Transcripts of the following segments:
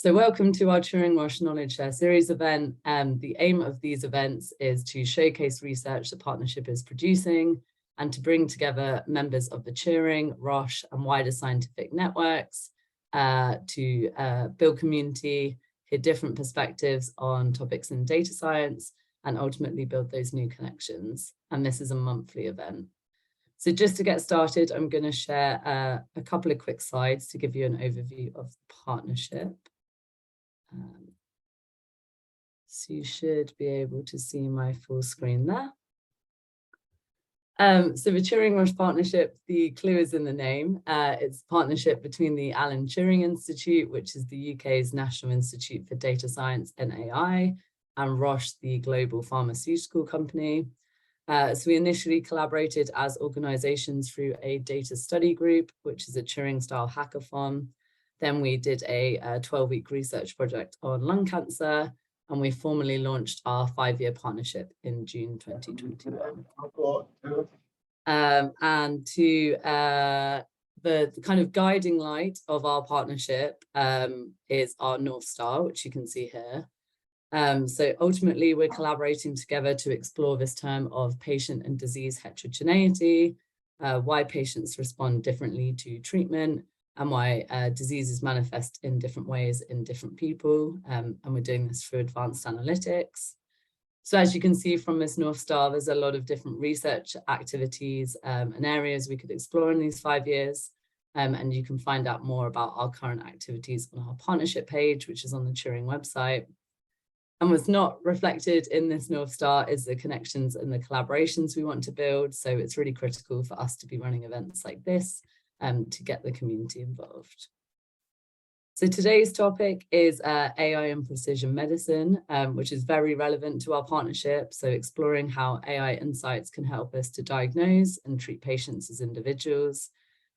So welcome to our Turing-Roche Knowledge Share Series event. The aim of these events is to showcase research the partnership is producing and to bring together members of the Turing, Roche and wider scientific networks to build community, hear different perspectives on topics in data science, and ultimately build those new connections. And this is a monthly event. So just to get started, I'm going to share a couple of quick slides to give you an overview of the partnership. So you should be able to see my full screen there. So the Turing-Roche Partnership, the clue is in the name. It's a partnership between the Alan Turing Institute, which is the UK's National Institute for Data Science and AI, and Roche, the global pharmaceutical company. So we initially collaborated as organizations through a data study group, which is a Turing-style hackathon. Then we did a 12-week research project on lung cancer, and we formally launched our 5-year partnership in June 2021. And to the kind of guiding light of our partnership is our North Star, which you can see here. So ultimately, we're collaborating together to explore this term of patient and disease heterogeneity, why patients respond differently to treatment, and why diseases manifest in different ways in different people. And we're doing this through advanced analytics. So as you can see from this North Star, there's a lot of different research activities and areas we could explore in these 5 years. And you can find out more about our current activities on our partnership page, which is on the Turing website. And what's not reflected in this North Star is the connections and the collaborations we want to build. So it's really critical for us to be running events like this to get the community involved. So today's topic is AI and precision medicine, which is very relevant to our partnership. So exploring how AI insights can help us to diagnose and treat patients as individuals.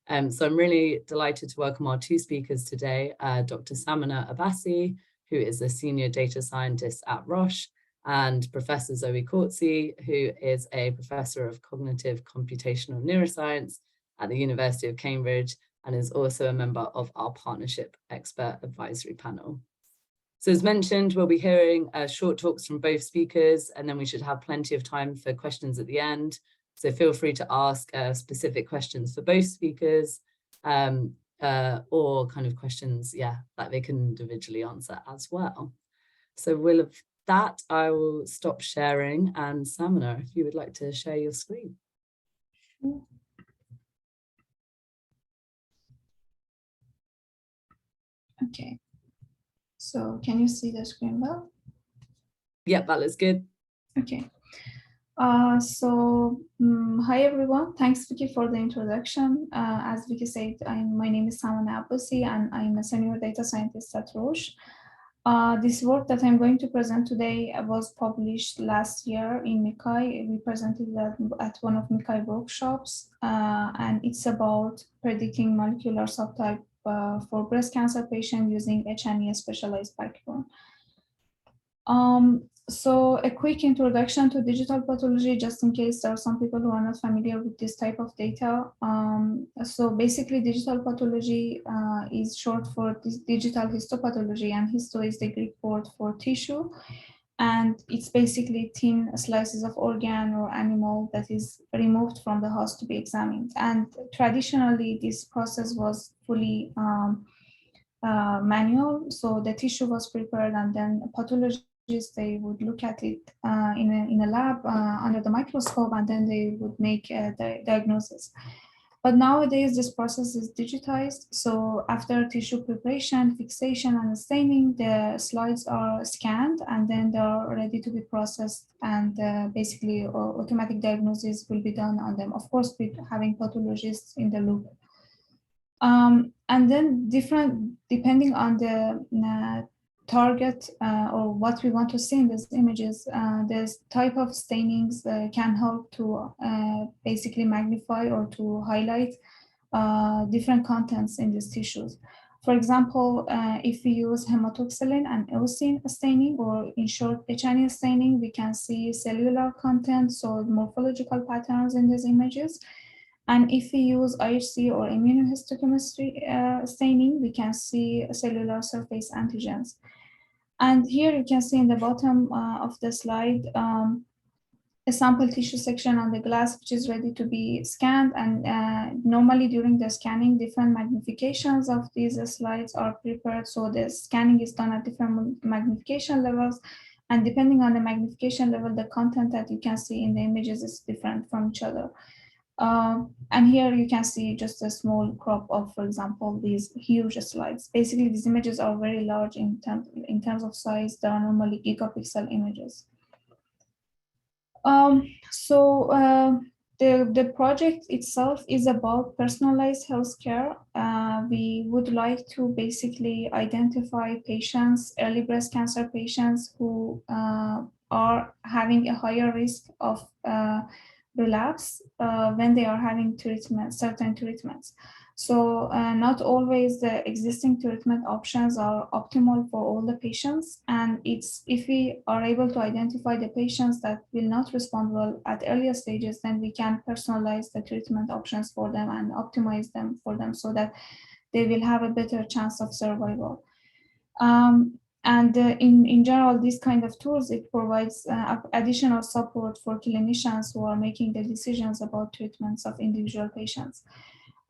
So I'm really delighted to welcome our 2 speakers today, Dr. Samaneh Abbasi, who is a senior data scientist at Roche, and Professor Zoe Kourtzi, who is a professor of cognitive computational neuroscience at the University of Cambridge, and is also a member of our partnership expert advisory panel. So as mentioned, we'll be hearing short talks from both speakers, and then we should have plenty of time for questions at the end. So feel free to ask specific questions for both speakers, or kind of questions, that they can individually answer as well. So with that, I will stop sharing, and Samaneh, if you would like to share your screen. Okay, so can you see the screen well? Yep, that looks good. Okay, hi everyone. Thanks, Vicky, for the introduction. As Vicky said, my name is Samaneh Abbasi, and I'm a senior data scientist at Roche. This work that I'm going to present today was published last year in MICAI. We presented that at one of MICAI workshops, and it's about predicting molecular subtype for breast cancer patients using H&E specialized backbone. So a quick introduction to digital pathology, just in case there are some people who are not familiar with this type of data. So basically, digital pathology is short for digital histopathology, and histo is the Greek word for tissue. And it's basically thin slices of organ or animal that is removed from the host to be examined. And traditionally, this process was fully manual. So the tissue was prepared, and then pathologists, they would look at it in a lab under the microscope, and then they would make the diagnosis. But nowadays, this process is digitized. So after tissue preparation, fixation, and staining, the slides are scanned, and then they are ready to be processed. And basically, automatic diagnosis will be done on them, of course, with having pathologists in the loop. And then depending on the target or what we want to see in these images, this type of stainings can help to basically magnify or to highlight different contents in these tissues. For example, if we use hematoxylin and eosin staining, or in short H&E staining, we can see cellular content, so morphological patterns in these images. And if we use IHC or immunohistochemistry staining, we can see cellular surface antigens. And here you can see in the bottom of the slide a sample tissue section on the glass, which is ready to be scanned. And normally during the scanning, different magnifications of these slides are prepared. So the scanning is done at different magnification levels. And depending on the magnification level, the content that you can see in the images is different from each other. And here you can see just a small crop of, for example, these huge slides. Basically, these images are very large in terms of size. They are normally gigapixel images. The project itself is about personalized healthcare. We would like to basically identify patients, early breast cancer patients who are having a higher risk of relapse when they are having certain treatments. So not always the existing treatment options are optimal for all the patients. And it's if we are able to identify the patients that will not respond well at earlier stages, then we can personalize the treatment options for them and optimize them for them so that they will have a better chance of survival. In general, these kind of tools, it provides additional support for clinicians who are making the decisions about treatments of individual patients.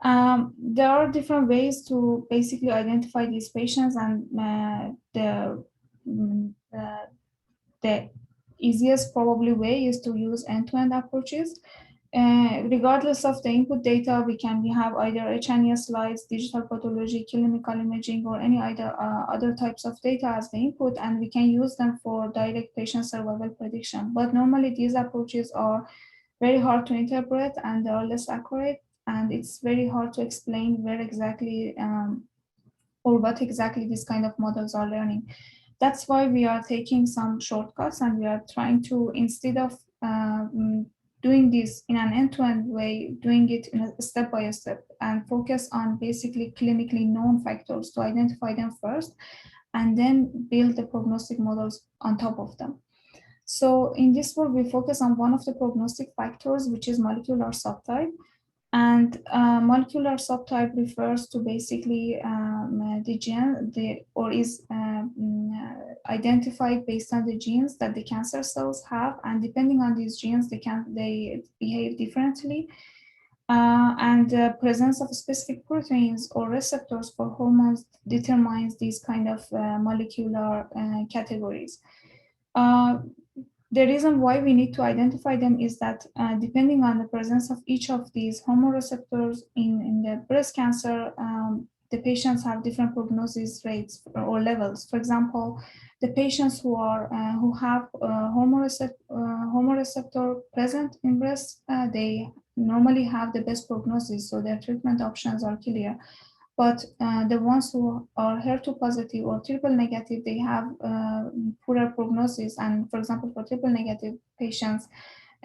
There are different ways to basically identify these patients, and the easiest probably way is to use end-to-end approaches. Regardless of the input data, we have either H&E slides, digital pathology, clinical imaging, or any other types of data as the input, and we can use them for direct patient survival prediction. But normally these approaches are very hard to interpret and they are less accurate, and it's very hard to explain where exactly or what exactly these kind of models are learning. That's why we are taking some shortcuts, and we are trying to, instead of doing this in an end-to-end way, doing it in a step by step, and focus on basically clinically known factors to identify them first, and then build the prognostic models on top of them. So in this work, we focus on one of the prognostic factors, which is molecular subtype. And molecular subtype refers to basically the gene, is identified based on the genes that the cancer cells have, and depending on these genes, they behave differently. And the presence of specific proteins or receptors for hormones determines these kind of molecular categories. The reason why we need to identify them is that depending on the presence of each of these hormone receptors in the breast cancer, the patients have different prognosis rates or levels. For example, the patients who have hormone receptor present in breast, they normally have the best prognosis, so their treatment options are clear. But the ones who are HER2 positive or triple negative, they have poorer prognosis. And for example, for triple negative patients,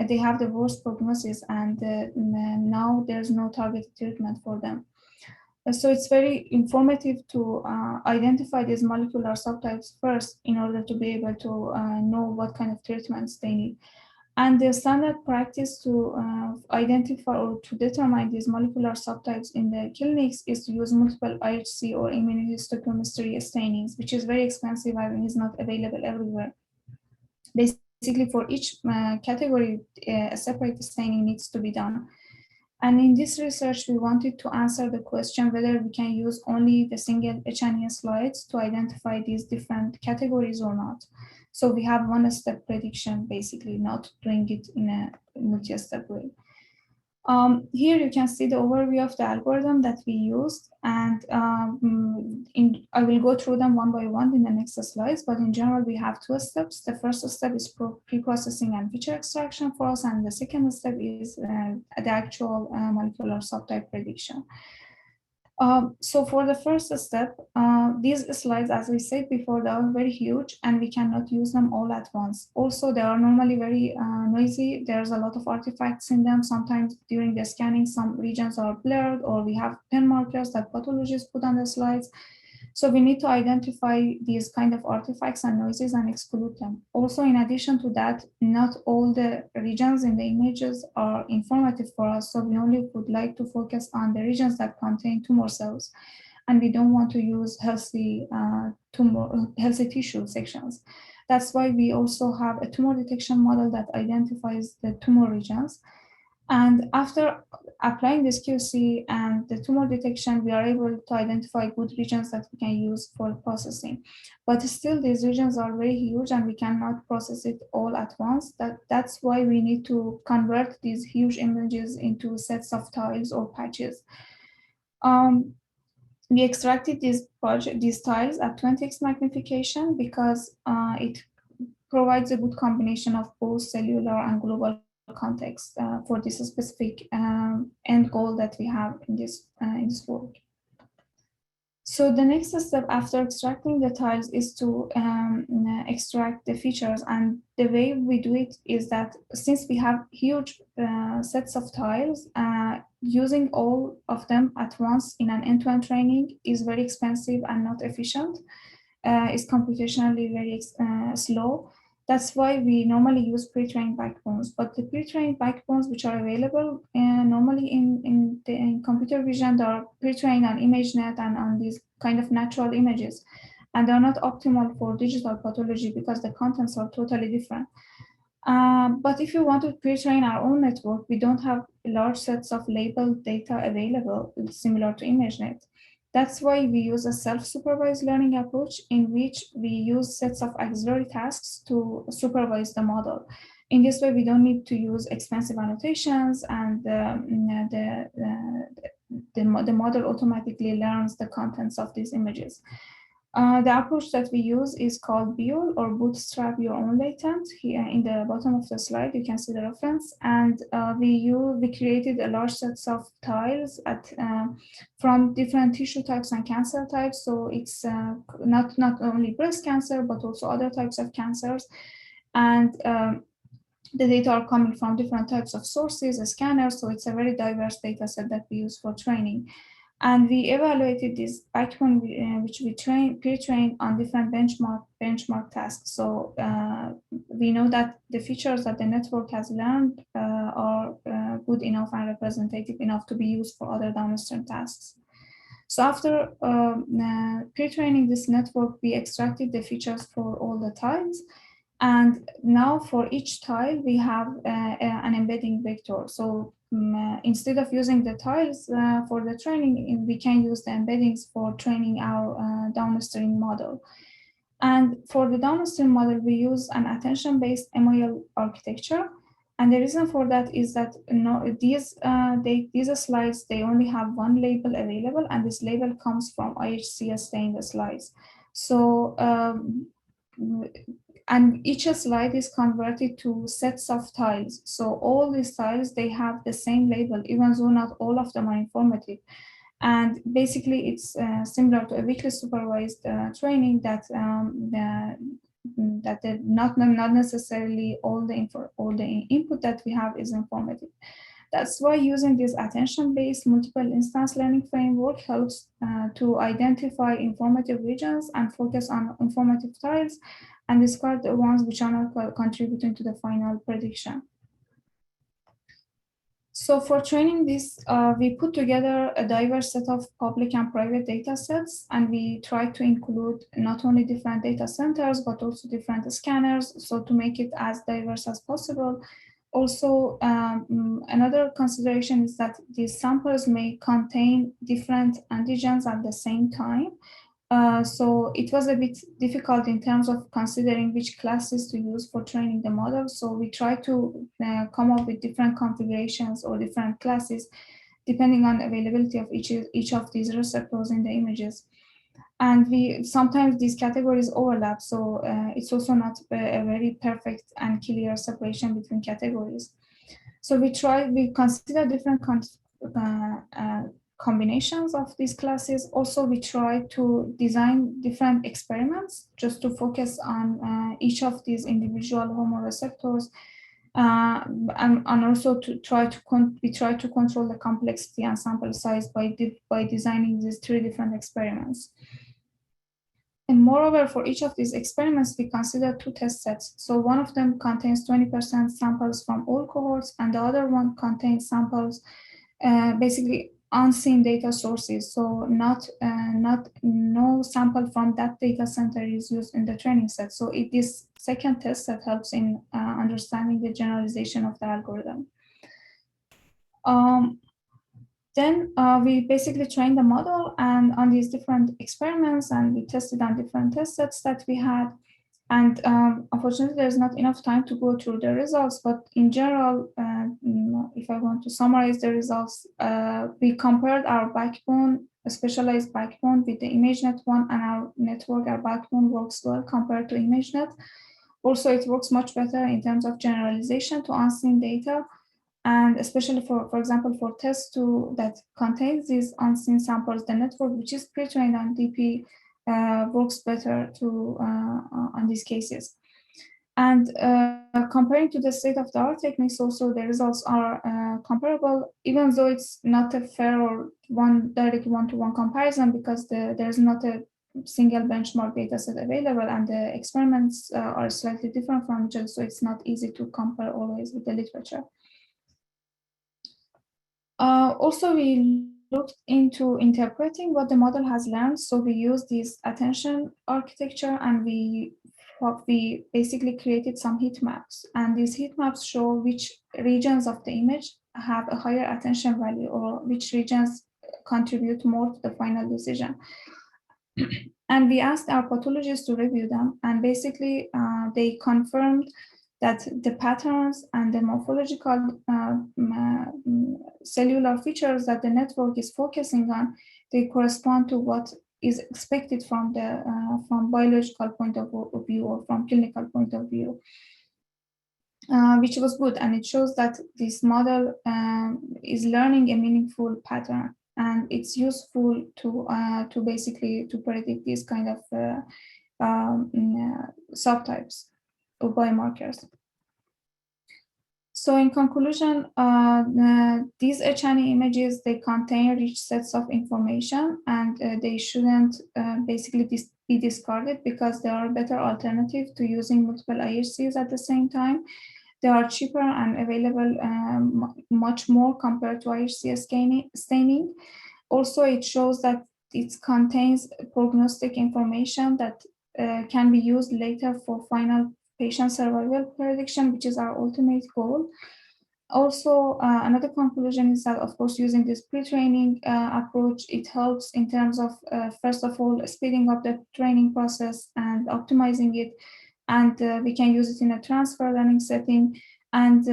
they have the worst prognosis, and now there's no targeted treatment for them. So it's very informative to identify these molecular subtypes first in order to be able to know what kind of treatments they need. And the standard practice to identify or to determine these molecular subtypes in the clinics is to use multiple IHC or immunohistochemistry stainings, which is very expensive and is not available everywhere. Basically, for each category, a separate staining needs to be done. And in this research, we wanted to answer the question whether we can use only the single H&E slides to identify these different categories or not. So we have one-step prediction, basically, not doing it in a multi-step way. Here you can see the overview of the algorithm that we used, and I will go through them one by one in the next slides, but in general, we have two steps. The first step is pre-processing and feature extraction for us, and the second step is the actual molecular subtype prediction. So for the first step, these slides, as we said before, they are very huge and we cannot use them all at once. Also, they are normally very noisy. There's a lot of artifacts in them. Sometimes during the scanning, some regions are blurred, or we have pen markers that pathologists put on the slides. So we need to identify these kind of artifacts and noises and exclude them. Also, in addition to that, not all the regions in the images are informative for us. So we only would like to focus on the regions that contain tumor cells, and we don't want to use healthy tissue sections. That's why we also have a tumor detection model that identifies the tumor regions. And after applying this QC and the tumor detection, we are able to identify good regions that we can use for processing. But still, these regions are very huge and we cannot process it all at once. That's why we need to convert these huge images into sets of tiles or patches. We extracted these tiles at 20x magnification because it provides a good combination of both cellular and global context for this specific end goal that we have in this work. So the next step after extracting the tiles is to extract the features, and the way we do it is that since we have huge sets of tiles, using all of them at once in an end-to-end training is very expensive and not efficient. It's computationally very slow. That's why we normally use pre-trained backbones. But the pre-trained backbones which are available normally in computer vision, they are pre-trained on ImageNet and on these kind of natural images. And they're not optimal for digital pathology because the contents are totally different. But if you want to pre-train our own network, we don't have large sets of labeled data available similar to ImageNet. That's why we use a self-supervised learning approach in which we use sets of auxiliary tasks to supervise the model. In this way, we don't need to use expensive annotations, and the model automatically learns the contents of these images. The approach that we use is called BULE, or Bootstrap Your Own Latent. Here in the bottom of the slide, you can see the reference. And we created a large sets of tiles from different tissue types and cancer types. So it's not only breast cancer, but also other types of cancers. And the data are coming from different types of sources, scanners. So it's a very diverse data set that we use for training. And we evaluated this backbone, which we pre-trained on different benchmark tasks. So we know that the features that the network has learned are good enough and representative enough to be used for other downstream tasks. So after pre-training this network, we extracted the features for all the tiles. And now for each tile, we have an embedding vector. So instead of using the tiles for the training, we can use the embeddings for training our downstream model. And for the downstream model, we use an attention-based MOL architecture. And the reason for that is that these slides, they only have one label available, and this label comes from IHC staying the slides. So, and each slide is converted to sets of tiles. So all these tiles, they have the same label, even though not all of them are informative. And basically, it's similar to a weekly supervised training that not necessarily all the input that we have is informative. That's why using this attention-based multiple instance learning framework helps to identify informative regions and focus on informative tiles, and discard the ones which are not contributing to the final prediction. So for training this, we put together a diverse set of public and private data sets, and we try to include not only different data centers, but also different scanners, so to make it as diverse as possible. Also, another consideration is that these samples may contain different antigens at the same time. So it was a bit difficult in terms of considering which classes to use for training the model. So we try to come up with different configurations or different classes depending on availability of each of these receptors in the images. And sometimes these categories overlap, so it's also not a very perfect and clear separation between categories. So we consider different combinations of these classes. Also, we try to design different experiments just to focus on each of these individual homoreceptors, and also to try to control the complexity and sample size by designing these 3 different experiments. And moreover, for each of these experiments, we consider two test sets. So one of them contains 20% samples from all cohorts, and the other one contains samples, basically unseen data sources. So no sample from that data center is used in the training set. So this second test set helps in understanding the generalization of the algorithm. Then we basically trained the model and on these different experiments, and we tested on different test sets that we had. And unfortunately, there's not enough time to go through the results, but in general, if I want to summarize the results, we compared our backbone, a specialized backbone, with the ImageNet one, and our network, our backbone works well compared to ImageNet. Also, it works much better in terms of generalization to unseen data. And especially for example, for test 2 that contains these unseen samples, the network, which is pre-trained on DP, works better on these cases. And comparing to the state-of-the-art techniques, also the results are comparable, even though it's not a fair or direct one-to-one comparison, because there's not a single benchmark data set available, and the experiments are slightly different from each other, so it's not easy to compare always with the literature. Also, we looked into interpreting what the model has learned. So we used this attention architecture, and we basically created some heat maps. And these heat maps show which regions of the image have a higher attention value, or which regions contribute more to the final decision. And we asked our pathologists to review them, and basically they confirmed that the patterns and the morphological cellular features that the network is focusing on, they correspond to what is expected from biological point of view or from clinical point of view, which was good. And it shows that this model is learning a meaningful pattern, and it's useful to basically to predict these kind of subtypes or biomarkers. So in conclusion, these H&E images, they contain rich sets of information, and they shouldn't basically be discarded, because they are a better alternative to using multiple IHCs at the same time. They are cheaper and available much more compared to IHC staining. Also, it shows that it contains prognostic information that can be used later for final patient survival prediction, which is our ultimate goal. Also, another conclusion is that, of course, using this pre-training approach, it helps in terms of, first of all, speeding up the training process and optimizing it. And we can use it in a transfer learning setting. And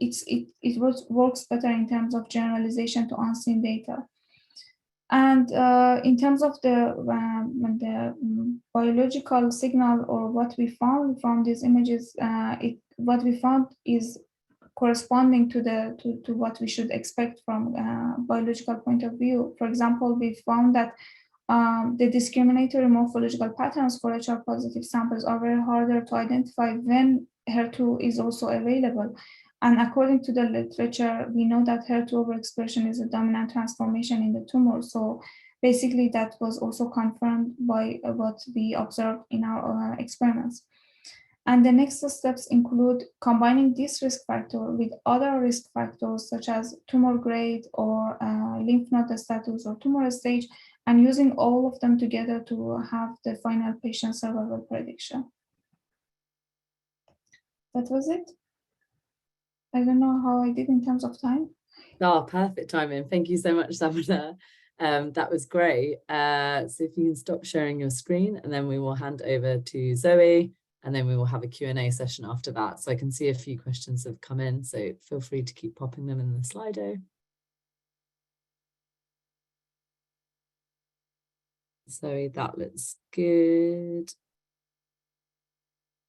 it works better in terms of generalization to unseen data. And in terms of the biological signal, or what we found from these images, what we found is corresponding to what we should expect from a biological point of view. For example, we found that the discriminatory morphological patterns for HR positive samples are very harder to identify when HER2 is also available. And according to the literature, we know that HER2 overexpression is a dominant transformation in the tumor. So basically, that was also confirmed by what we observed in our experiments. And the next steps include combining this risk factor with other risk factors, such as tumor grade or lymph node status or tumor stage, and using all of them together to have the final patient survival prediction. That was it. I don't know how I did in terms of time. Oh, perfect timing. Thank you so much, Samaneh. That was great. So if you can stop sharing your screen, and then we will hand over to Zoe, and then we will have a Q&A session after that. So I can see a few questions have come in, so feel free to keep popping them in the Slido. Zoe, that looks good.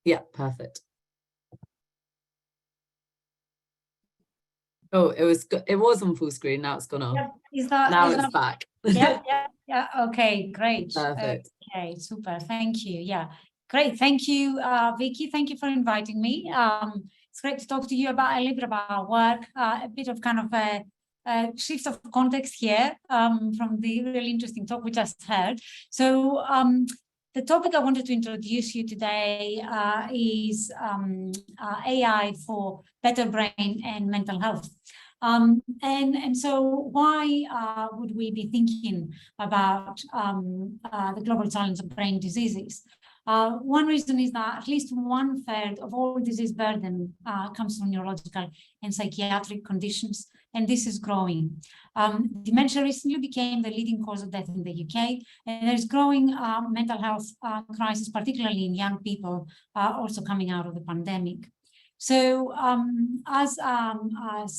Yeah, perfect. Oh, it was on full screen. Now it's gone off. Yep. Now it's back. Yeah. Okay, great. Perfect. Okay, super. Thank you. Yeah, great. Thank you, Vicky. Thank you for inviting me. It's great to talk to you about a little bit about our work. A bit of kind of a shift of context here from the really interesting talk we just heard. So the topic I wanted to introduce you today is AI for better brain and mental health. And so why would we be thinking about the global challenge of brain diseases? One reason is that at least 1/3 of all disease burden comes from neurological and psychiatric conditions, and this is growing. Dementia recently became the leading cause of death in the UK, and there's growing mental health crisis, particularly in young people, also coming out of the pandemic. So as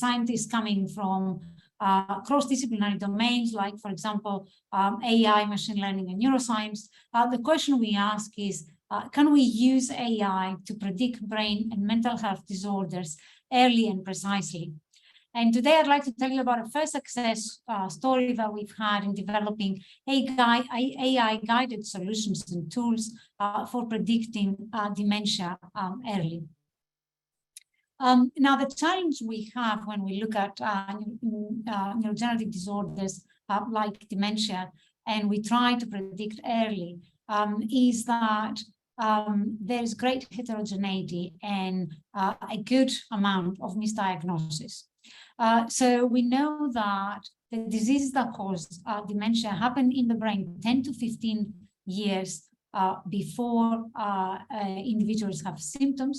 scientists coming from cross-disciplinary domains, like, for example, AI, machine learning, and neuroscience, the question we ask is, can we use AI to predict brain and mental health disorders early and precisely? And today I'd like to tell you about a first success story that we've had in developing AI-guided solutions and tools for predicting dementia early. Now, the challenge we have when we look at neurodegenerative disorders like dementia, and we try to predict early, is that there's great heterogeneity and a good amount of misdiagnosis. So we know that the diseases that cause dementia happen in the brain 10 to 15 years before individuals have symptoms.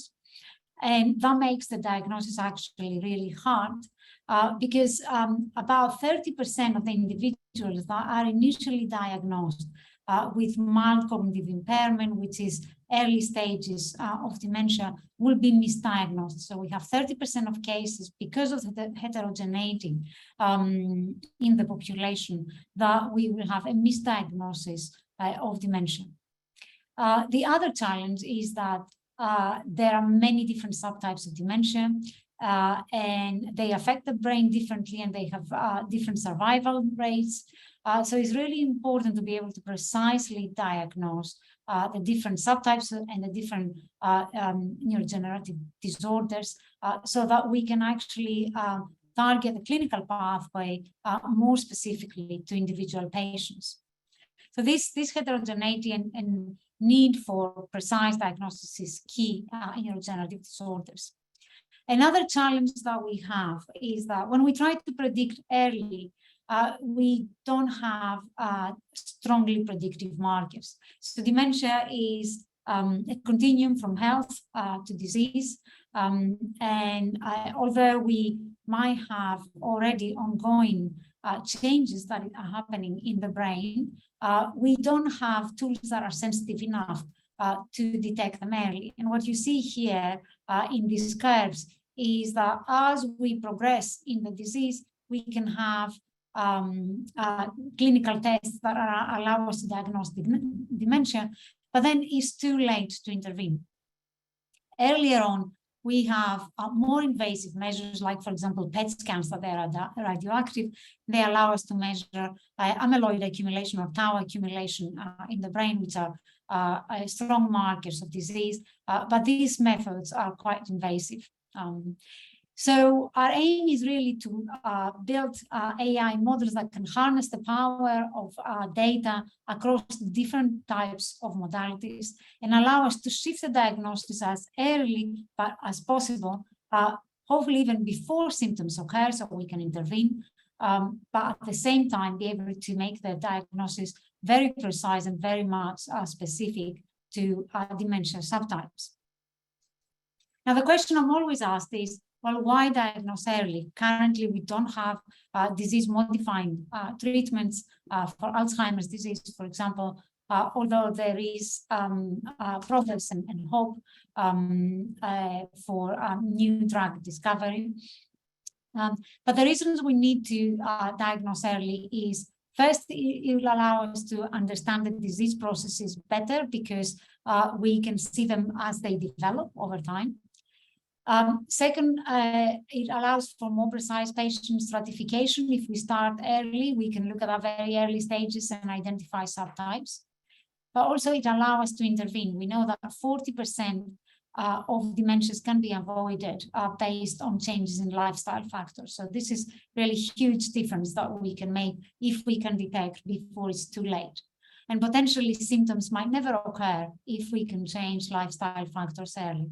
And that makes the diagnosis actually really hard because about 30% of the individuals that are initially diagnosed with mild cognitive impairment, which is early stages of dementia, will be misdiagnosed. So we have 30% of cases, because of the heterogeneity in the population, that we will have a misdiagnosis of dementia. The other challenge is that there are many different subtypes of dementia, and they affect the brain differently, and they have different survival rates. So it's really important to be able to precisely diagnose the different subtypes and the different neurodegenerative disorders so that we can actually target the clinical pathway more specifically to individual patients. So this heterogeneity and need for precise diagnosis is key in neurodegenerative disorders. Another challenge that we have is that when we try to predict early, we don't have strongly predictive markers. So dementia is a continuum from health to disease. And although we might have already ongoing changes that are happening in the brain, we don't have tools that are sensitive enough to detect them early. And what you see here in these curves is that as we progress in the disease, we can have clinical tests that allow us to diagnose dementia, but then it's too late to intervene. Earlier on, we have more invasive measures, like, for example, PET scans that are radioactive. They allow us to measure amyloid accumulation or tau accumulation in the brain, which are strong markers of disease, but these methods are quite invasive. So our aim is really to build AI models that can harness the power of data across different types of modalities and allow us to shift the diagnosis as early as possible, hopefully even before symptoms occur, so we can intervene, but at the same time be able to make the diagnosis very precise and very much specific to dementia subtypes. Now, the question I'm always asked is, well, why diagnose early? Currently, we don't have disease-modifying treatments for Alzheimer's disease, for example, although there is progress and hope for new drug discovery. But the reasons we need to diagnose early is, first, it will allow us to understand the disease processes better because we can see them as they develop over time. Second, it allows for more precise patient stratification. If we start early, we can look at our very early stages and identify subtypes. But also it allows us to intervene. We know that 40% of dementias can be avoided based on changes in lifestyle factors. So this is really huge difference that we can make if we can detect before it's too late. And potentially symptoms might never occur if we can change lifestyle factors early.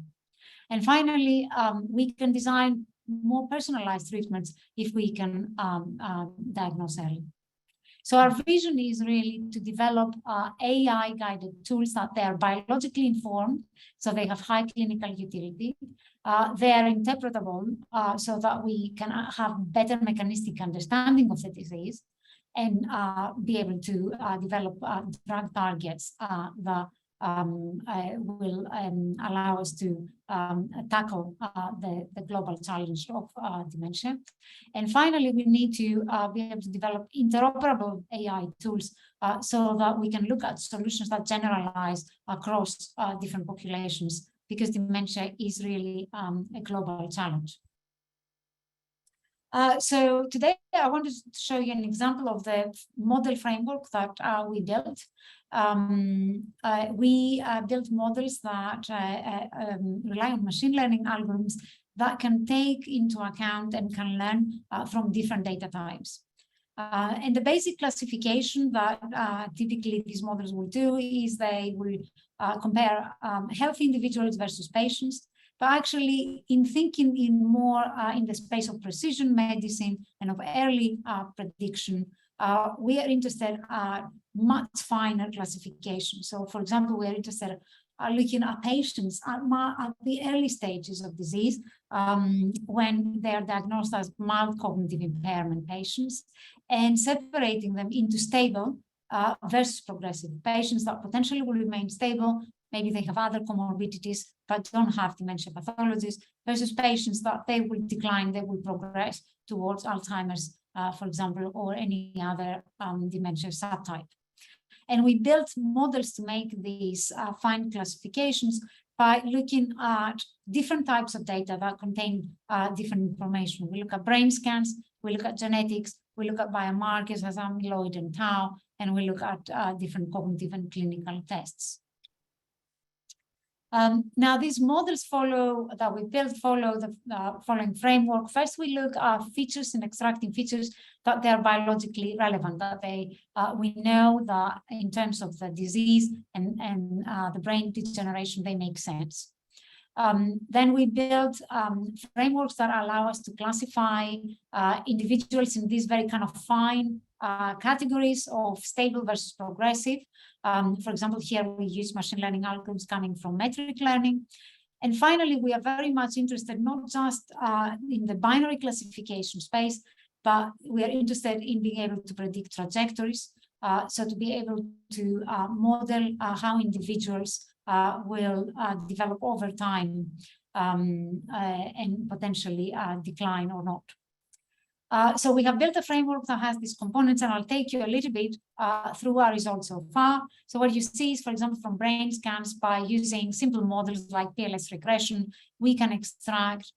And finally, we can design more personalized treatments if we can diagnose early. So our vision is really to develop AI-guided tools that they are biologically informed, so they have high clinical utility. They are interpretable, so that we can have better mechanistic understanding of the disease and be able to develop drug targets that will allow us to tackle the global challenge of dementia. And finally, we need to be able to develop interoperable AI tools so that we can look at solutions that generalize across different populations, because dementia is really a global challenge. So today I wanted to show you an example of the model framework that we built. We built models that rely on machine learning algorithms that can take into account and can learn from different data types. And the basic classification that typically these models will do is they will compare healthy individuals versus patients. But actually, in thinking in more in the space of precision medicine and of early prediction, we are interested at much finer classification. So, for example, we are interested looking at patients at the early stages of disease when they are diagnosed as mild cognitive impairment patients, and separating them into stable versus progressive patients that potentially will remain stable. Maybe they have other comorbidities, but don't have dementia pathologies, versus patients that they will decline, they will progress towards Alzheimer's, for example, or any other dementia subtype. And we built models to make these fine classifications by looking at different types of data that contain different information. We look at brain scans, we look at genetics, we look at biomarkers as amyloid and tau, and we look at different cognitive and clinical tests. Now, these models follow the following framework. First, we look at features and extracting features that they are biologically relevant, that we know that in terms of the disease and the brain degeneration, they make sense. Then we build frameworks that allow us to classify individuals in these very kind of fine categories of stable versus progressive. For example, here we use machine learning algorithms coming from metric learning. And finally, we are very much interested not just in the binary classification space, but we are interested in being able to predict trajectories. So to be able to model how individuals will develop over time and potentially decline or not. So we have built a framework that has these components, and I'll take you a little bit through our results so far. So what you see is, for example, from brain scans, by using simple models like PLS regression, we can extract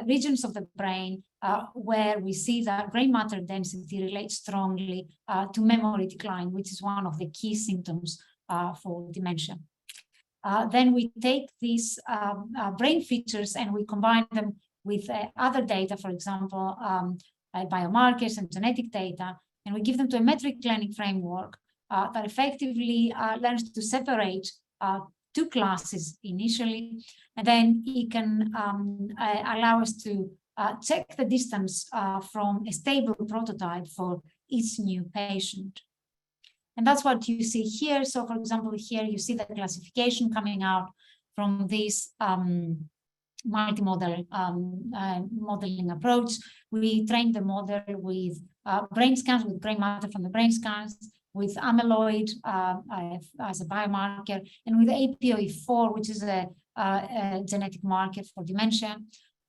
regions of the brain where we see that gray matter density relates strongly to memory decline, which is one of the key symptoms for dementia. Then we take these brain features and we combine them with other data, for example, biomarkers and genetic data, and we give them to a metric learning framework that effectively learns to separate two classes initially, and then it can allow us to check the distance from a stable prototype for each new patient. And that's what you see here. So, for example, here you see the classification coming out from this multimodal modeling approach. We trained the model with brain scans, with gray matter from the brain scans, with amyloid as a biomarker, and with APOE4, which is a genetic marker for dementia.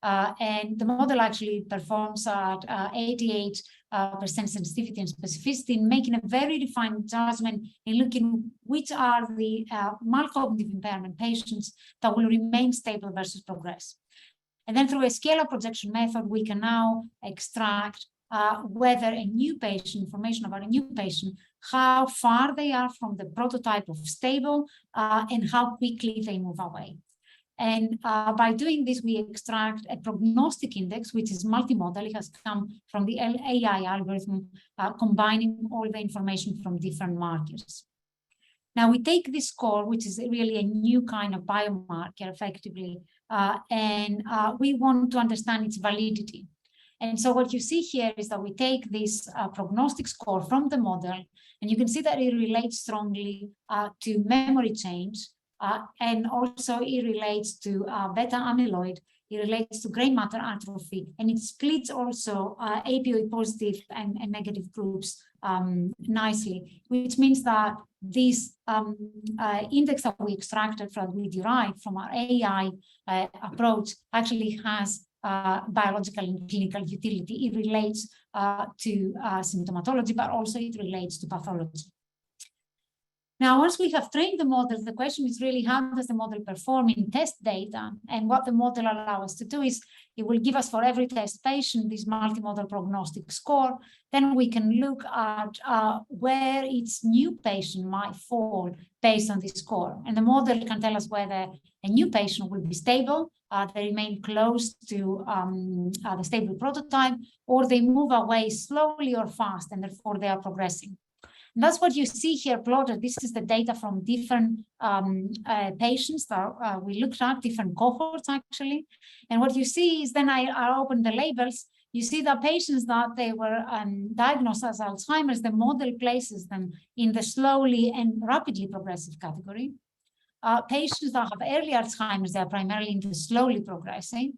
And the model actually performs at 88% sensitivity and specificity, making a very refined judgment in looking which are the mild cognitive impairment patients that will remain stable versus progress. And then through a scalar projection method, we can now extract whether a new patient, information about a new patient, how far they are from the prototype of stable, and how quickly they move away. And by doing this, we extract a prognostic index, which is multimodal. It has come from the AI algorithm, combining all the information from different markers. Now we take this score, which is really a new kind of biomarker effectively, and we want to understand its validity. And so what you see here is that we take this prognostic score from the model, and you can see that it relates strongly to memory change, and also it relates to beta amyloid, it relates to gray matter atrophy, and it splits also APOE positive and negative groups nicely, which means that this index that we extracted from, we derived from our AI approach actually has biological and clinical utility. It relates to symptomatology, but also it relates to pathology. Now, once we have trained the model, the question is really how does the model perform in test data? And what the model allows us to do is it will give us for every test patient this multimodal prognostic score. Then we can look at where its new patient might fall based on this score. And the model can tell us whether a new patient will be stable, they remain close to the stable prototype, or they move away slowly or fast, and therefore they are progressing. And that's what you see here plotted. This is the data from different patients that we looked at, different cohorts actually. And what you see is then I open the labels. You see the patients that they were diagnosed as Alzheimer's, the model places them in the slowly and rapidly progressive category. Patients that have early Alzheimer's, they are primarily in the slowly progressing.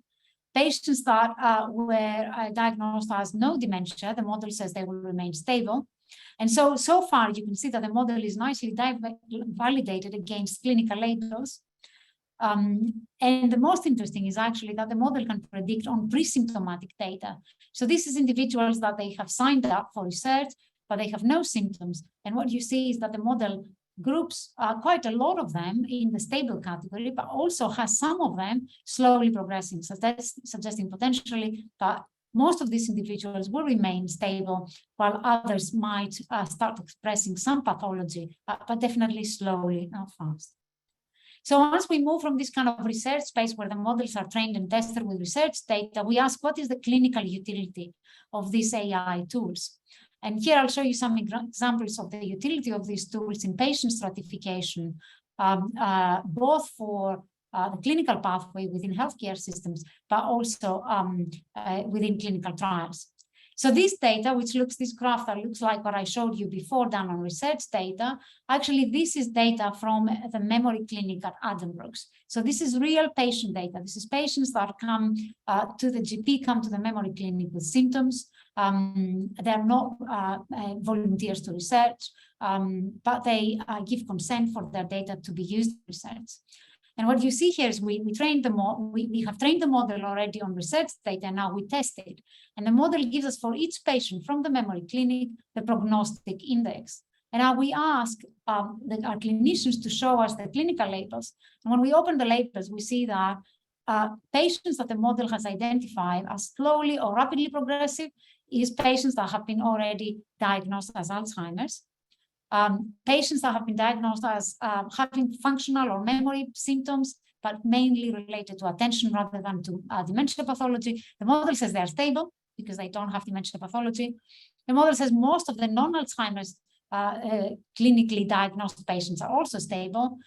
Patients that were diagnosed as no dementia, the model says they will remain stable. And so far, you can see that the model is nicely validated against clinical labels. And the most interesting is actually that the model can predict on pre-symptomatic data. So this is individuals that they have signed up for research, but they have no symptoms. And what you see is that the model groups quite a lot of them in the stable category, but also has some of them slowly progressing. So that's suggesting potentially that most of these individuals will remain stable, while others might start expressing some pathology, but definitely slowly, not fast. So once we move from this kind of research space where the models are trained and tested with research data, we ask what is the clinical utility of these AI tools? And here I'll show you some examples of the utility of these tools in patient stratification, both for the clinical pathway within healthcare systems, but also within clinical trials. So this data, which looks, this graph that looks like what I showed you before done on research data, actually this is data from the memory clinic at Addenbrooke's. So this is real patient data. This is patients that come to the GP, come to the memory clinic with symptoms. They're not volunteers to research, but they give consent for their data to be used in research. And what you see here is we trained the model. We have trained the model already on research data, and now we test it. And the model gives us for each patient from the memory clinic the prognostic index. And now we ask our clinicians to show us the clinical labels. And when we open the labels, we see that patients that the model has identified as slowly or rapidly progressive is patients that have been already diagnosed as Alzheimer's. Patients that have been diagnosed as having functional or memory symptoms, but mainly related to attention rather than to dementia pathology. The model says they are stable because they don't have dementia pathology. The model says most of the non-Alzheimer's clinically diagnosed patients are also stable.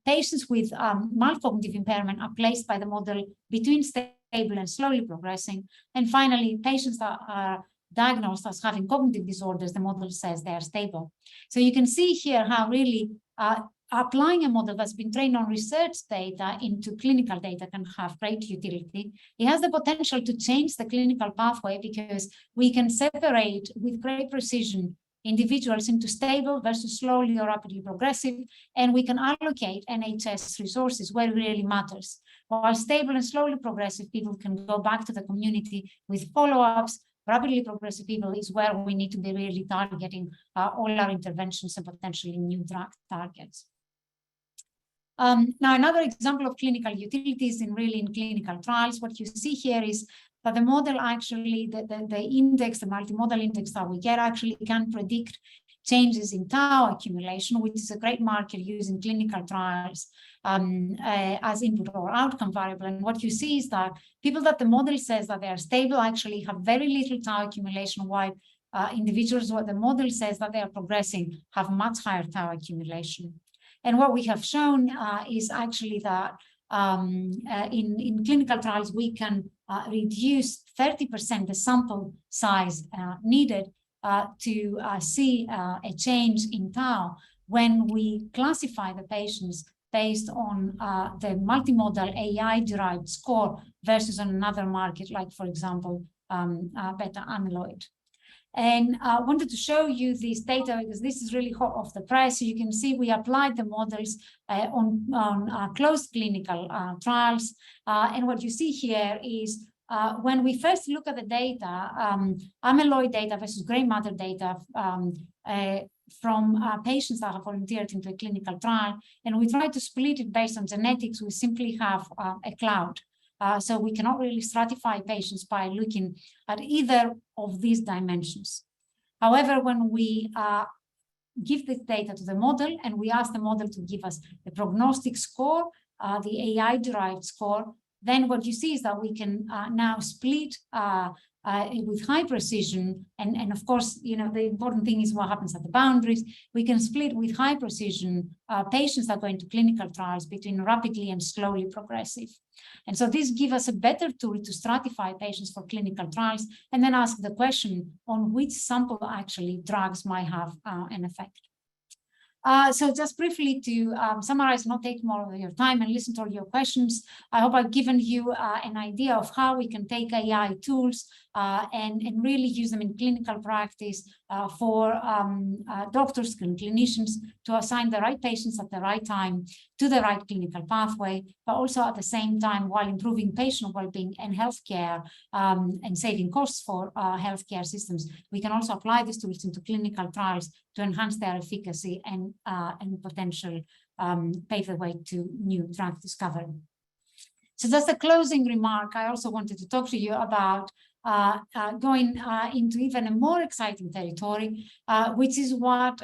Patients with mild cognitive impairment are placed by the model between stable and slowly progressing. And finally, patients that are diagnosed as having cognitive disorders, the model says they are stable. So you can see here how really applying a model that's been trained on research data into clinical data can have great utility. It has the potential to change the clinical pathway because we can separate with great precision individuals into stable versus slowly or rapidly progressive, and we can allocate NHS resources where it really matters. While stable and slowly progressive people can go back to the community with follow-ups, rapidly progressive people is where we need to be really targeting all our interventions and potentially new drug targets. Now, another example of clinical utilities in clinical trials, what you see here is that the model actually, the index, the multimodal index that we get actually can predict changes in tau accumulation, which is a great marker used in clinical trials as input or outcome variable. And what you see is that people that the model says that they are stable actually have very little tau accumulation, while individuals what the model says that they are progressing have much higher tau accumulation. And what we have shown is actually that in clinical trials, we can reduce 30% the sample size needed to see a change in tau when we classify the patients based on the multimodal AI-derived score versus on another market, like, for example, beta amyloid. And I wanted to show you this data because this is really hot off the press. So you can see we applied the models on closed clinical trials. And what you see here is when we first look at the data, amyloid data versus gray matter data from patients that have volunteered into a clinical trial, and we try to split it based on genetics, we simply have a cloud. So we cannot really stratify patients by looking at either of these dimensions. However, when we give this data to the model and we ask the model to give us the prognostic score, the AI-derived score, then what you see is that we can now split with high precision, and of course, you know, the important thing is what happens at the boundaries. We can split with high precision patients that go into clinical trials between rapidly and slowly progressive. And so this gives us a better tool to stratify patients for clinical trials and then ask the question on which sample actually drugs might have an effect. So just briefly to summarize, not take more of your time and listen to all your questions. I hope I've given you an idea of how we can take AI tools and really use them in clinical practice for doctors and clinicians to assign the right patients at the right time to the right clinical pathway, but also at the same time while improving patient well-being and healthcare and saving costs for healthcare systems. We can also apply these tools into clinical trials to enhance their efficacy and potential pave the way to new drug discovery. So just a closing remark, I also wanted to talk to you about going into even a more exciting territory, which is what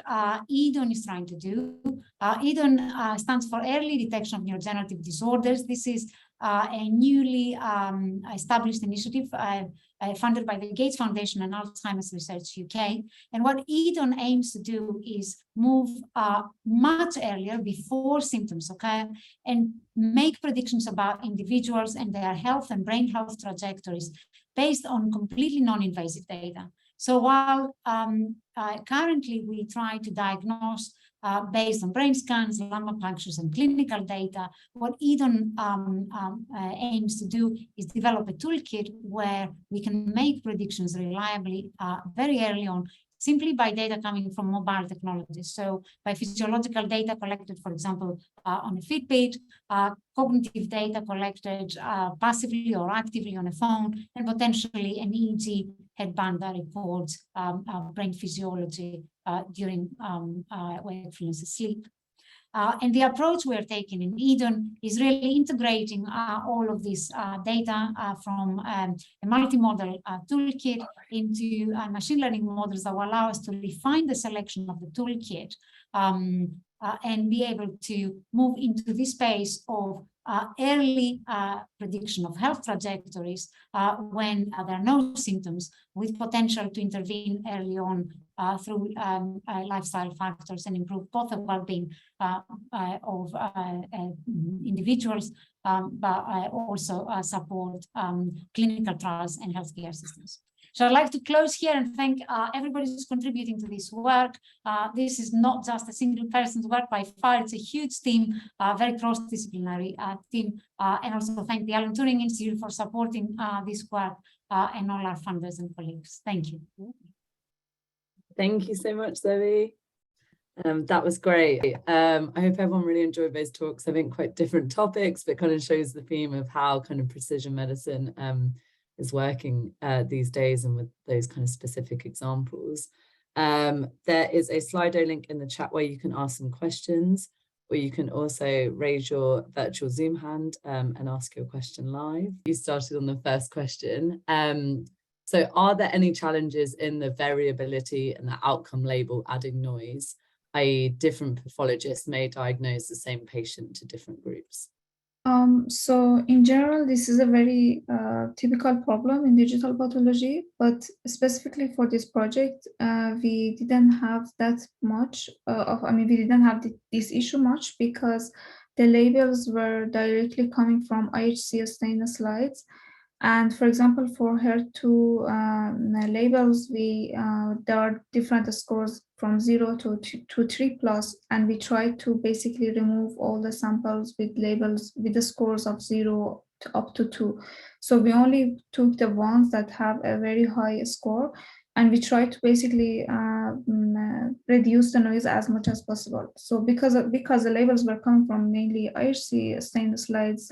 EDoN is trying to do. EDoN stands for Early Detection of Neurodegenerative Disorders. This is a newly established initiative funded by the Gates Foundation and Alzheimer's Research UK. And what EDoN aims to do is move much earlier, before symptoms occur, and make predictions about individuals and their health and brain health trajectories based on completely non-invasive data. So while currently we try to diagnose based on brain scans, lumbar punctures, and clinical data, what EDoN aims to do is develop a toolkit where we can make predictions reliably very early on, simply by data coming from mobile technologies. So by physiological data collected, for example, on a Fitbit, cognitive data collected passively or actively on a phone, and potentially an EEG headband that records brain physiology during wakefulness and sleep. And the approach we're taking in EDoN is really integrating all of this data from a multimodal toolkit into machine learning models that will allow us to refine the selection of the toolkit and be able to move into this space of early prediction of health trajectories when there are no symptoms, with potential to intervene early on through lifestyle factors and improve both the well-being of individuals, but also support clinical trials and healthcare systems. So I'd like to close here and thank everybody who's contributing to this work. This is not just a single person's work by far, it's a huge team, very cross-disciplinary team. And also thank the Alan Turing Institute for supporting this work and all our funders and colleagues. Thank you. Thank you so much, Zoe. That was great. I hope everyone really enjoyed those talks. I think quite different topics, but kind of shows the theme of how kind of precision medicine is working these days, and with those kind of specific examples. There is a Slido link in the chat where you can ask some questions, or you can also raise your virtual Zoom hand and ask your question live. You started on the first question. So are there any challenges in the variability and the outcome label adding noise, i.e. different pathologists may diagnose the same patient to different groups? So in general, this is a very typical problem in digital pathology, but specifically for this project, we didn't have that much we didn't have this issue much because the labels were directly coming from IHC stain slides. And for example, for HER2 labels, there are different scores from 0 to 3+, and we tried to basically remove all the samples with labels with the scores of 0 to up to 2. So we only took the ones that have a very high score, and we tried to basically reduce the noise as much as possible. So because the labels were coming from mainly IHC stained slides,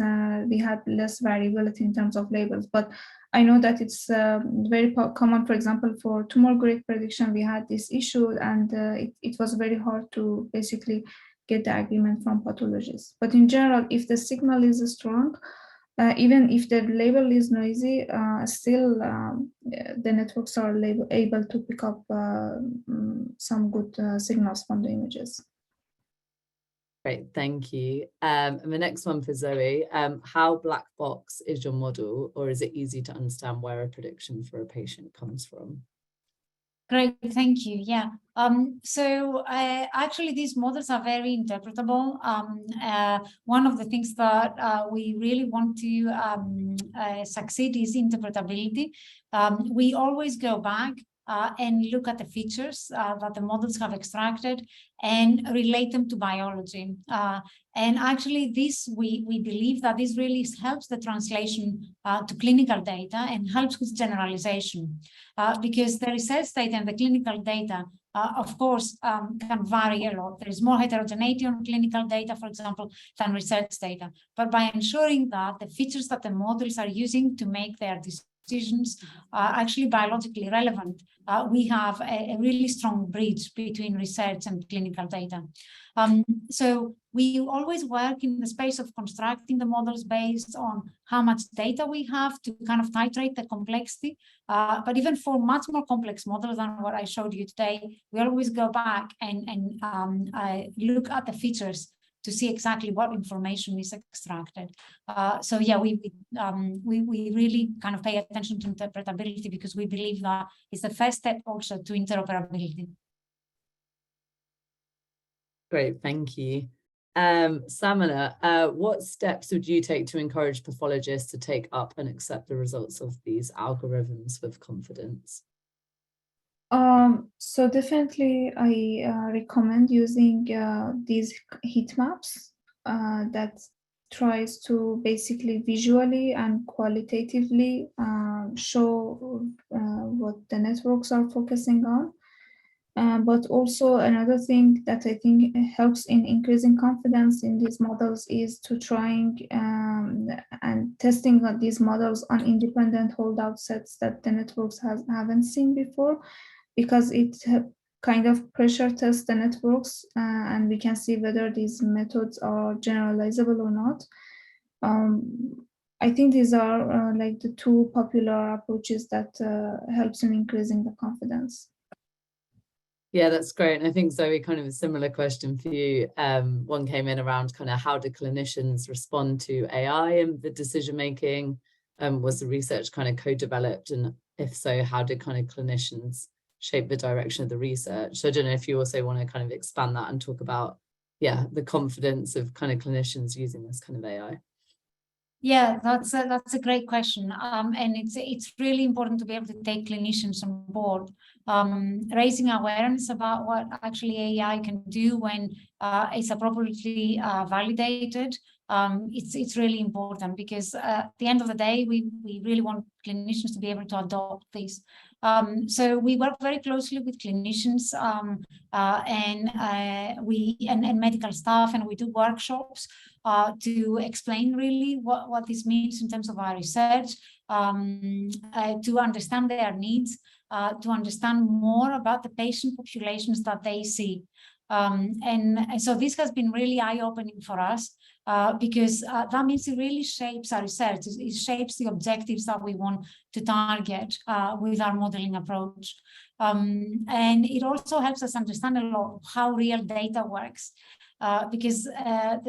we had less variability in terms of labels. But I know that it's very common, for example, for tumor grade prediction, we had this issue, and it was very hard to basically get the agreement from pathologists. But in general, if the signal is strong, even if the label is noisy, still the networks are able to pick up some good signals from the images. Great, thank you. And the next one for Zoe, how black box is your model, or is it easy to understand where a prediction for a patient comes from? Great, thank you. Yeah. So actually, these models are very interpretable. One of the things that we really want to succeed is interpretability. We always go back and look at the features that the models have extracted and relate them to biology. And actually, we believe that this really helps the translation to clinical data and helps with generalization, because the research data and the clinical data, of course, can vary a lot. There is more heterogeneity on clinical data, for example, than research data. But by ensuring that the features that the models are using to make their decisions are actually biologically relevant, we have a really strong bridge between research and clinical data. So we always work in the space of constructing the models based on how much data we have to kind of titrate the complexity. But even for much more complex models than what I showed you today, we always go back and look at the features to see exactly what information is extracted. So yeah, we really kind of pay attention to interpretability because we believe that it's the first step also to interoperability. Great, thank you. Samaneh, what steps would you take to encourage pathologists to take up and accept the results of these algorithms with confidence? So definitely, I recommend using these heat maps that tries to basically visually and qualitatively show what the networks are focusing on. But also another thing that I think helps in increasing confidence in these models is to trying and testing these models on independent holdout sets that the networks haven't seen before, because it kind of pressure tests the networks and we can see whether these methods are generalizable or not. I think these are like the two popular approaches that helps in increasing the confidence. Yeah, that's great. And I think, Zoe, kind of a similar question for you. One came in around kind of how do clinicians respond to AI and the decision-making? Was the research kind of co-developed? And if so, how did kind of clinicians shape the direction of the research? So I don't know if you also want to kind of expand that and talk about, yeah, the confidence of kind of clinicians using this kind of AI. Yeah, that's a great question, and it's really important to be able to take clinicians on board, raising awareness about what actually AI can do when it's appropriately validated. It's really important because at the end of the day, we really want clinicians to be able to adopt this. So we work very closely with clinicians and medical staff, and we do workshops to explain really what this means in terms of our research, to understand their needs, to understand more about the patient populations that they see. And so this has been really eye-opening for us because that means it really shapes our research. It shapes the objectives that we want to target with our modeling approach. And it also helps us understand a lot how real data works. because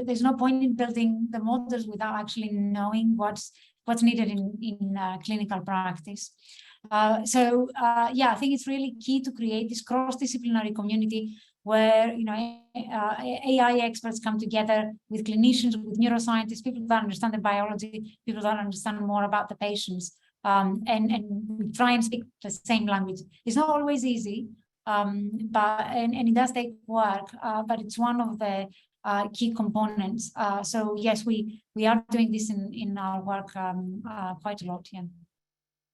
there's no point in building the models without actually knowing what's needed in clinical practice. Yeah, I think it's really key to create this cross-disciplinary community where AI experts come together with clinicians, with neuroscientists, people that understand the biology, people that understand more about the patients, and we try and speak the same language. It's not always easy, but it does take work, but it's one of the key components. So yes, we are doing this in our work quite a lot. Yeah.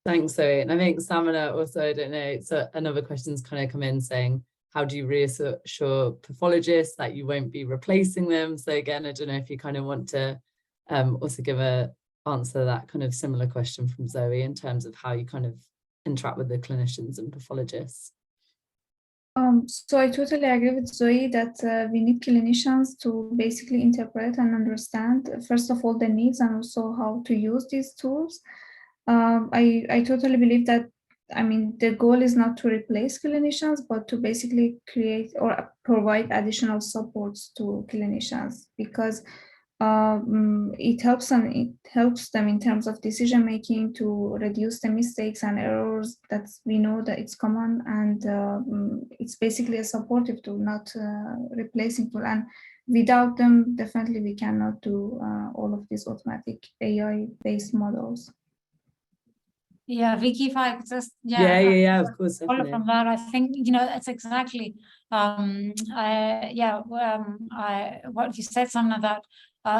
Thanks, Zoe. And I think Samaneh also, I don't know, so another question's kind of come in saying, how do you reassure pathologists that you won't be replacing them? So again, I don't know if you kind of want to also give a answer that kind of similar question from Zoe in terms of how you kind of interact with the clinicians and pathologists. So I totally agree with Zoe that we need clinicians to basically interpret and understand, first of all, the needs and also how to use these tools. I totally believe that, I mean, the goal is not to replace clinicians, but to basically create or provide additional supports to clinicians, because it helps them in terms of decision making, to reduce the mistakes and errors that we know that it's common, and it's basically a supportive tool, not replacing tool. And without them, definitely we cannot do all of these automatic AI-based models. Yeah, Vicky, if I could just of course, follow from that, I think it's exactly what you said, Samaneh, that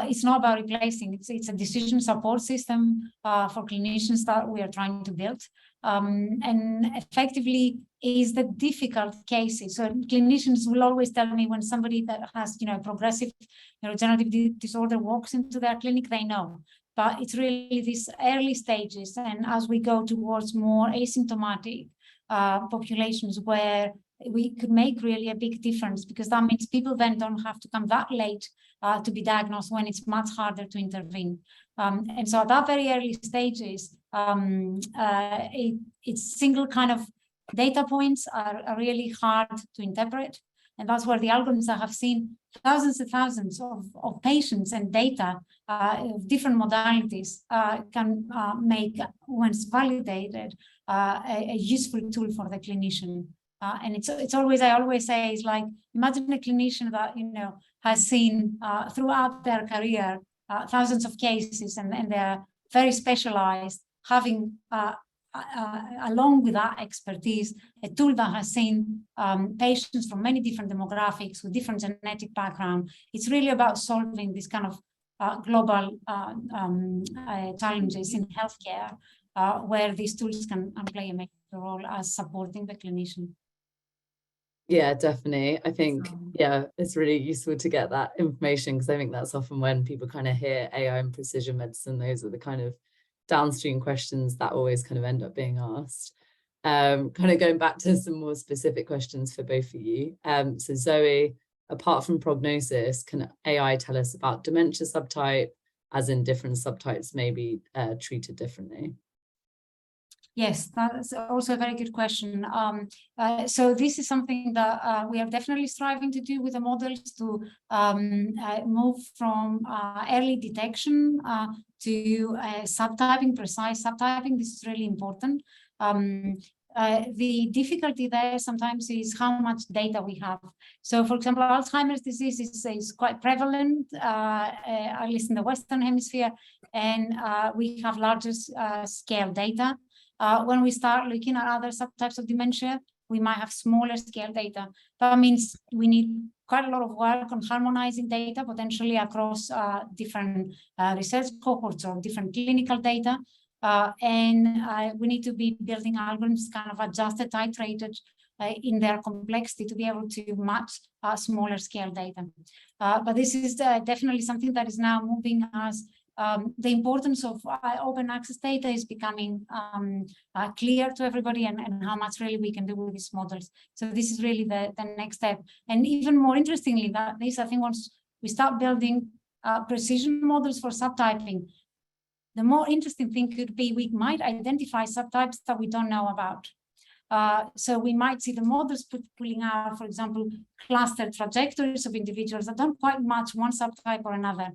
it's not about replacing. It's a decision support system for clinicians that we are trying to build, and effectively is the difficult cases. So clinicians will always tell me when somebody that has progressive neurodegenerative disorder walks into their clinic, they know. But it's really these early stages, and as we go towards more asymptomatic populations where we could make really a big difference, because that means people then don't have to come that late to be diagnosed when it's much harder to intervene. And so at that very early stages, it's single kind of data points are really hard to interpret. And that's where the algorithms that have seen thousands and thousands of patients and data of different modalities can make, once validated, a useful tool for the clinician. And it's always, I always say, it's like, imagine a clinician that has seen throughout their career thousands of cases, and they're very specialized, having along with that expertise, a tool that has seen patients from many different demographics with different genetic background. It's really about solving this kind of global challenges in healthcare, where these tools can play a major role as supporting the clinician. Yeah, definitely. I think, it's really useful to get that information, because I think that's often when people kind of hear AI and precision medicine, those are the kind of downstream questions that always kind of end up being asked. Kind of going back to some more specific questions for both of you. So Zoe, apart from prognosis, can AI tell us about dementia subtype, as in different subtypes may be treated differently? Yes, that's also a very good question. So this is something that we are definitely striving to do with the models, to move from early detection to subtyping, precise subtyping. This is really important. The difficulty there sometimes is how much data we have. So, for example, Alzheimer's disease is quite prevalent, at least in the Western Hemisphere, and we have larger scale data. When we start looking at other subtypes of dementia, we might have smaller scale data. That means we need quite a lot of work on harmonizing data, potentially across different research cohorts or different clinical data. And we need to be building algorithms kind of adjusted, titrated in their complexity to be able to match smaller scale data. But this is definitely something that is now moving as the importance of open access data is becoming clear to everybody, and how much really we can do with these models. So this is really the next step. And even more interestingly, that this, I think, once we start building precision models for subtyping, the more interesting thing could be we might identify subtypes that we don't know about. So we might see the models pulling out, for example, cluster trajectories of individuals that don't quite match one subtype or another.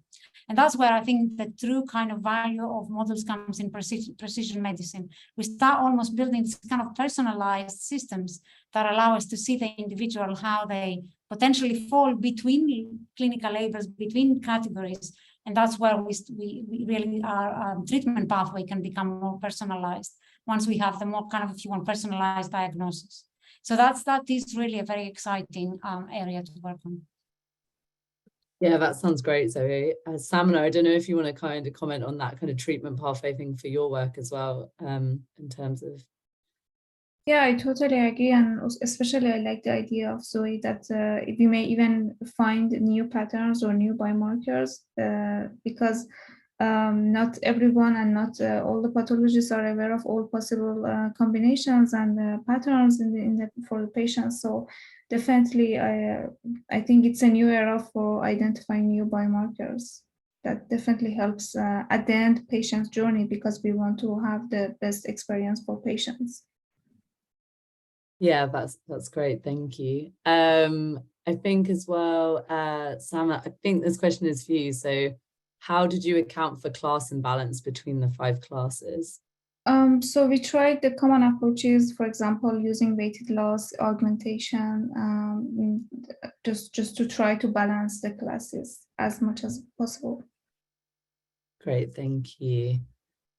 And that's where I think the true kind of value of models comes in precision medicine. We start almost building this kind of personalized systems that allow us to see the individual, how they potentially fall between clinical labels, between categories. And that's where we really, our treatment pathway can become more personalized once we have the more kind of, if you want, personalized diagnosis. So that is really a very exciting area to work on. Yeah, that sounds great, Zoe. Samaneh, I don't know if you want to kind of comment on that kind of treatment pathway thing for your work as well, in terms of. Yeah, I totally agree, and especially I like the idea of Zoe that we may even find new patterns or new biomarkers because not everyone and not all the pathologists are aware of all possible combinations and patterns for the patients. So definitely, I think it's a new era for identifying new biomarkers. That definitely helps at the end patient's journey because we want to have the best experience for patients. Yeah, that's great. Thank you. I think as well, Samaneh, I think this question is for you. So how did you account for class imbalance between the 5 classes? So we tried the common approaches, for example, using weighted loss, augmentation, just to try to balance the classes as much as possible. Great, thank you.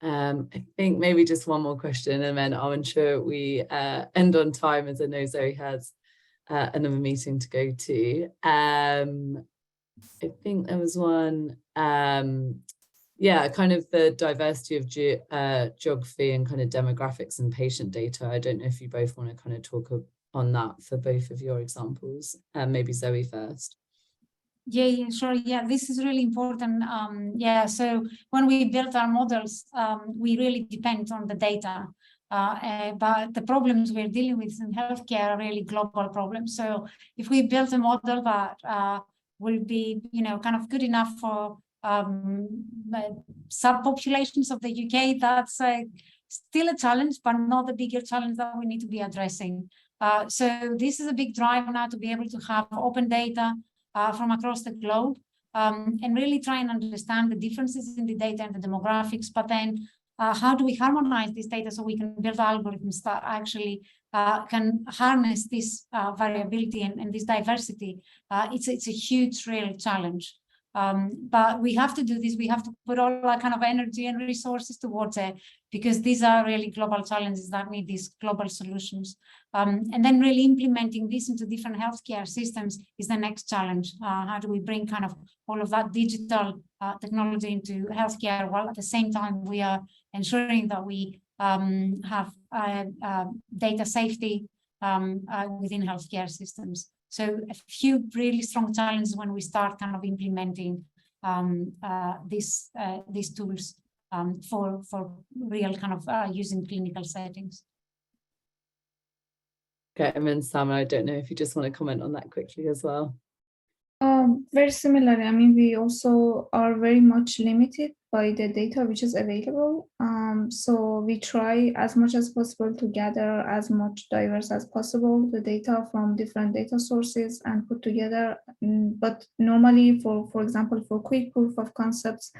I think maybe just one more question and then I'll ensure we end on time, as I know Zoe has another meeting to go to. I think there was one, yeah, kind of the diversity of geography and kind of demographics and patient data. I don't know if you both want to kind of talk on that for both of your examples. Maybe Zoe first. Yeah, sure. Yeah, this is really important. Yeah, so when we built our models, we really depend on the data. But the problems we're dealing with in healthcare are really global problems. So if we built a model that will be, kind of good enough for subpopulations of the UK, that's still a challenge, but not the bigger challenge that we need to be addressing. So this is a big drive now to be able to have open data from across the globe and really try and understand the differences in the data and the demographics, but then how do we harmonize this data so we can build algorithms that actually can harness this variability and this diversity? It's a huge, real challenge. But we have to do this. We have to put all that kind of energy and resources towards it because these are really global challenges that need these global solutions. And then really implementing this into different healthcare systems is the next challenge. How do we bring kind of all of that digital technology into healthcare while at the same time we are ensuring that we have data safety within healthcare systems. So a few really strong challenges when we start kind of implementing these tools for real kind of use in clinical settings. Okay, and then Sam, I don't know if you just want to comment on that quickly as well. Very similar. I mean, we also are very much limited by the data which is available. So we try as much as possible to gather as much diverse as possible, the data from different data sources and put together. But normally, for example, for quick proof of concepts,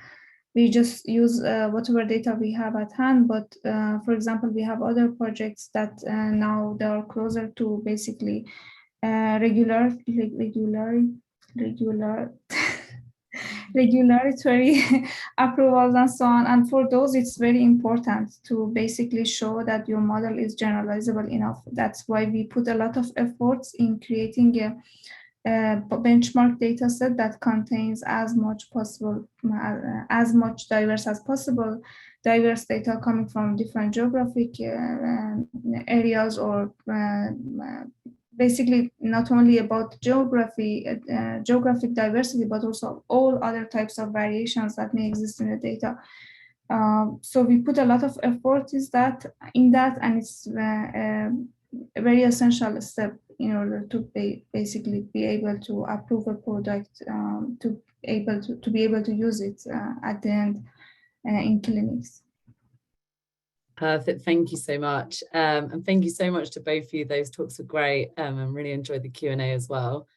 we just use whatever data we have at hand. But for example, we have other projects that now they are closer to basically regulatory approvals and so on. And for those, it's very important to basically show that your model is generalizable enough. That's why we put a lot of efforts in creating a benchmark data set that contains as much diverse as possible, diverse data coming from different geographic areas or basically not only about geographic diversity, but also all other types of variations that may exist in the data. So we put a lot of effort in that, and it's a very essential step in order to basically be able to approve a product, to be able to use it at the end in clinics. Perfect. Thank you so much. And thank you so much to both of you. Those talks were great, and really enjoyed the Q&A as well.